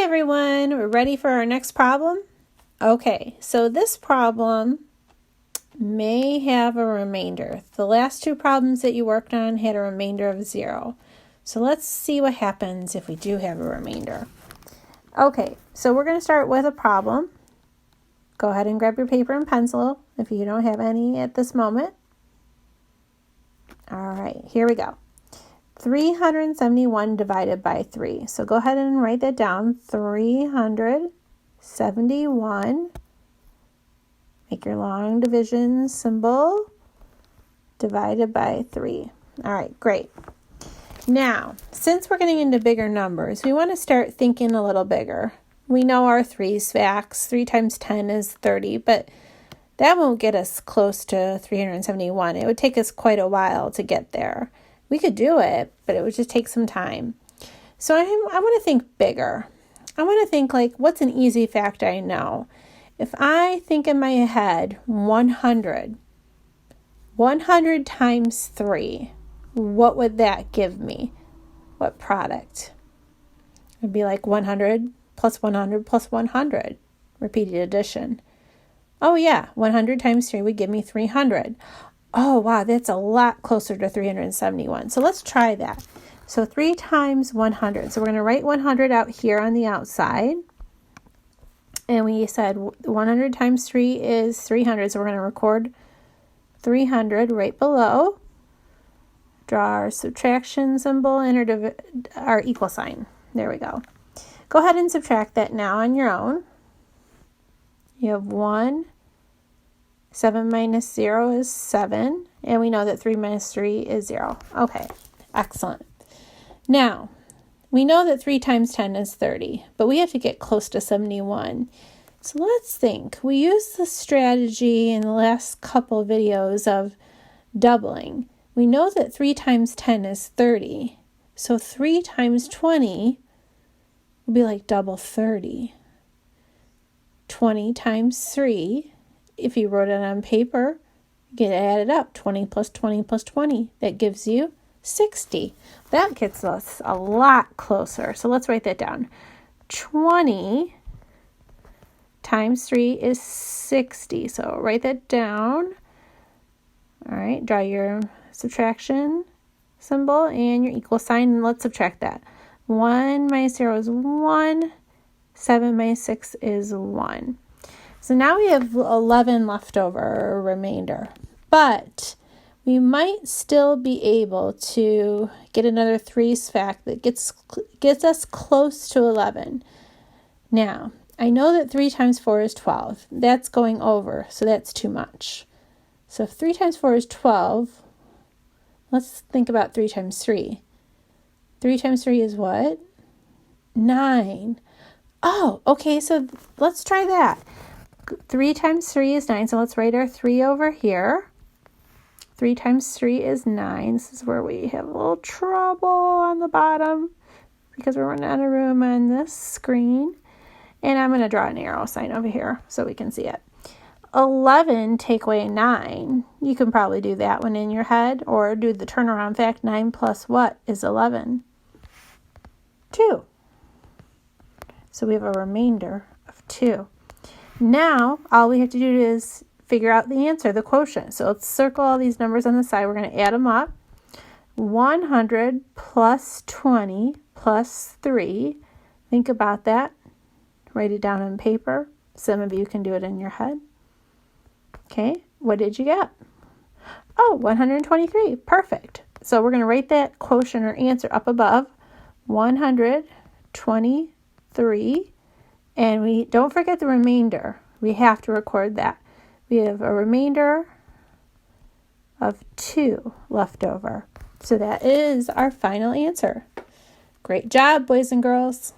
everyone, we're ready for our next problem? Okay, so this problem may have a remainder. The last two problems that you worked on had a remainder of 0. So let's see what happens if we do have a remainder. Okay, so we're going to start with a problem. Go ahead and grab your paper and pencil if you don't have any at this moment. All right, here we go. 371 divided by 3. So go ahead and write that down. 371. Make your long division symbol. Divided by 3. All right, great. Now, since we're getting into bigger numbers, we want to start thinking a little bigger. We know our 3's facts. 3 times 10 is 30, but that won't get us close to 371. It would take us quite a while to get there. We could do it, but it would just take some time. So I want to think bigger. I want to think like, what's an easy fact I know? If I think in my head 100 times 3, what would that give me? What product? It would be like 100 plus 100 plus 100. Repeated addition. Oh yeah, 100 times 3 would give me 300. Oh, wow, that's a lot closer to 371. So let's try that. So 3 times 100. So we're going to write 100 out here on the outside. And we said 100 times 3 is 300. So we're going to record 300 right below. Draw our subtraction symbol and our equal sign. There we go. Go ahead and subtract that now on your own. You have 1. 7 minus 0 is 7, and we know that 3 minus 3 is 0. Okay, excellent. Now, we know that 3 times 10 is 30, but we have to get close to 71. So let's think. We used the strategy in the last couple of videos of doubling. We know that 3 times 10 is 30, so 3 times 20 will be like double 30. 20 times 3. If you wrote it on paper, you can add it up. 20 plus 20 plus 20. That gives you 60. That gets us a lot closer. So let's write that down. 20 times 3 is 60. So write that down. All right, draw your subtraction symbol and your equal sign, and let's subtract that. 1 minus 0 is 1. 7 minus 6 is 1. So now we have 11 left over, or remainder. But we might still be able to get another 3's fact that gets us close to 11. Now, I know that 3 times 4 is 12. That's going over, so that's too much. So if 3 times 4 is 12, let's think about 3 times 3. 3 times 3 is what? 9. Oh, okay, so let's try that. 3 times 3 is 9, so let's write our 3 over here. 3 times 3 is 9. This is where we have a little trouble on the bottom because we're running out of room on this screen. And I'm going to draw an arrow sign over here so we can see it. 11 take away 9. You can probably do that one in your head or do the turnaround fact. 9 plus what is 11? 2. So we have a remainder of 2. Now, all we have to do is figure out the answer, the quotient. So let's circle all these numbers on the side. We're going to add them up. 100 plus 20 plus 3. Think about that. Write it down on paper. Some of you can do it in your head. Okay, what did you get? Oh, 123. Perfect. So we're going to write that quotient or answer up above. 123. And we don't forget the remainder. We have to record that. We have a remainder of 2 left over. So that is our final answer. Great job, boys and girls.